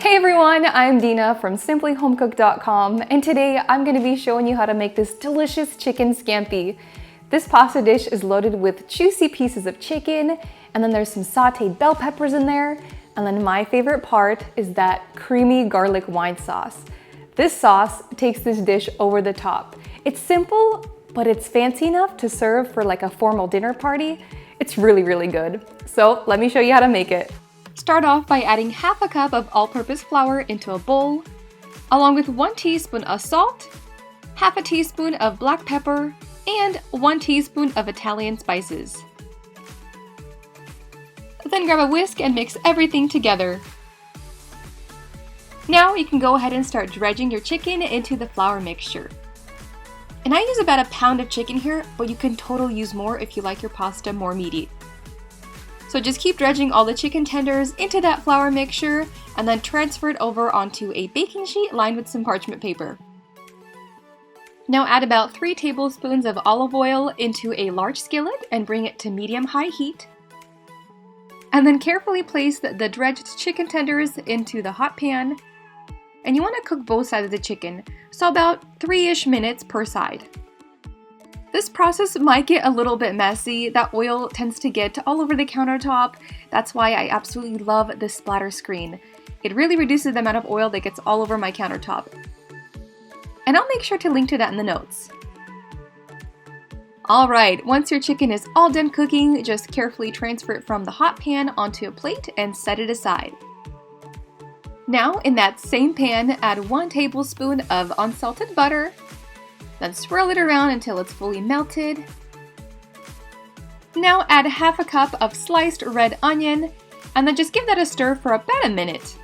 Hey everyone, I'm Dina from simplyhomecooked.com, and today I'm going to be showing you how to make this delicious chicken scampi. This pasta dish is loaded with juicy pieces of chicken, and then there's some sauteed bell peppers in there, and then my favorite part is that creamy garlic wine sauce. This sauce takes this dish over the top. It's simple, but it's fancy enough to serve for like a formal dinner party. It's really good. So let me show you how to make it. Start off by adding half a cup of all-purpose flour into a bowl, along with 1 teaspoon of salt, half a teaspoon of black pepper, and 1 teaspoon of Italian spices. Then grab a whisk and mix everything together. Now you can go ahead and start dredging your chicken into the flour mixture. And I use about a pound of chicken here, but you can totally use more if you like your pasta more meaty. So just keep dredging all the chicken tenders into that flour mixture and then transfer it over onto a baking sheet lined with some parchment paper. Now add about 3 tablespoons of olive oil into a large skillet and bring it to medium-high heat. And then carefully place the dredged chicken tenders into the hot pan. And you want to cook both sides of the chicken, so about 3-ish minutes per side. This process might get a little bit messy. That oil tends to get all over the countertop. That's why I absolutely love this splatter screen. It really reduces the amount of oil that gets all over my countertop. And I'll make sure to link to that in the notes. Alright, once your chicken is all done cooking, just carefully transfer it from the hot pan onto a plate and set it aside. Now, in that same pan, add 1 tablespoon of unsalted butter. Then swirl it around until it's fully melted. Now add half a cup of sliced red onion, and then just give that a stir for about a minute.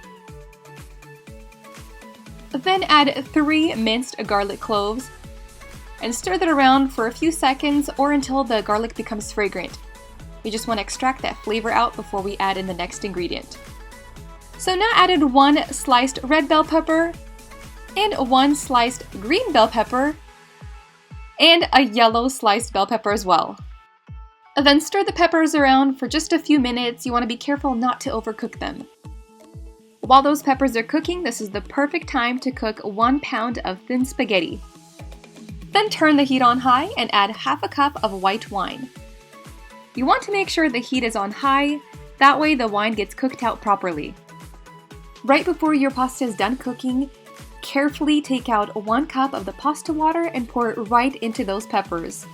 Then add 3 minced garlic cloves, and stir that around for a few seconds or until the garlic becomes fragrant. We just want to extract that flavor out before we add in the next ingredient. So now added 1 sliced red bell pepper, and 1 sliced green bell pepper, and a yellow sliced bell pepper as well. Then stir the peppers around for just a few minutes. You want to be careful not to overcook them. While those peppers are cooking, this is the perfect time to cook 1 pound of thin spaghetti. Then turn the heat on high and add half a cup of white wine. You want to make sure the heat is on high, that way the wine gets cooked out properly. Right before your pasta is done cooking, carefully take out 1 cup of the pasta water and pour it right into those peppers.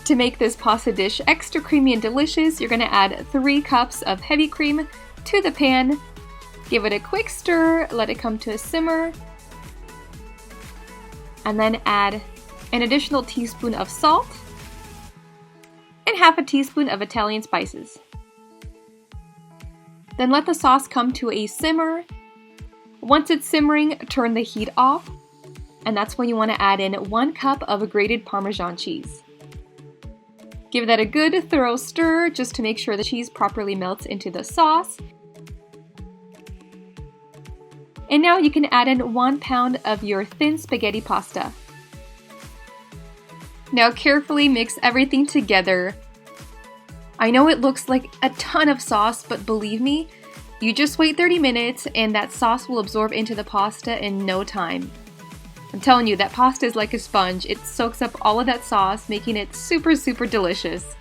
To make this pasta dish extra creamy and delicious, you're going to add 3 cups of heavy cream to the pan. Give it a quick stir, let it come to a simmer, and then add an additional teaspoon of salt and half a teaspoon of Italian spices. Then let the sauce come to a simmer. Once it's simmering, turn the heat off, and that's when you want to add in 1 cup of grated Parmesan cheese. Give that a good thorough stir just to make sure the cheese properly melts into the sauce. And now you can add in 1 pound of your thin spaghetti pasta. Now carefully mix everything together. I know it looks like a ton of sauce, but believe me, you just wait 30 minutes and that sauce will absorb into the pasta in no time. I'm telling you, that pasta is like a sponge. It soaks up all of that sauce, making it super delicious.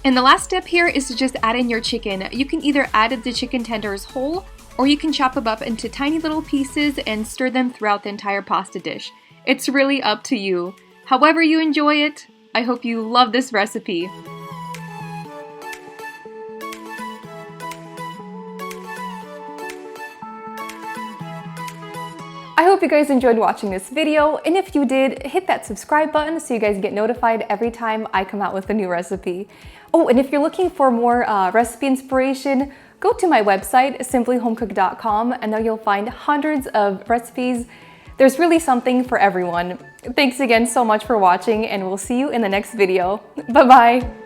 And the last step here is to just add in your chicken. You can either add the chicken tenders whole, or you can chop them up into tiny little pieces and stir them throughout the entire pasta dish. It's really up to you. However you enjoy it, I hope you love this recipe. I hope you guys enjoyed watching this video, and if you did, hit that subscribe button so you guys get notified every time I come out with a new recipe. Oh, and if you're looking for more recipe inspiration, go to my website, simplyhomecooked.com, and there you'll find hundreds of recipes. There's really something for everyone. Thanks again so much for watching, and we'll see you in the next video. Bye-bye!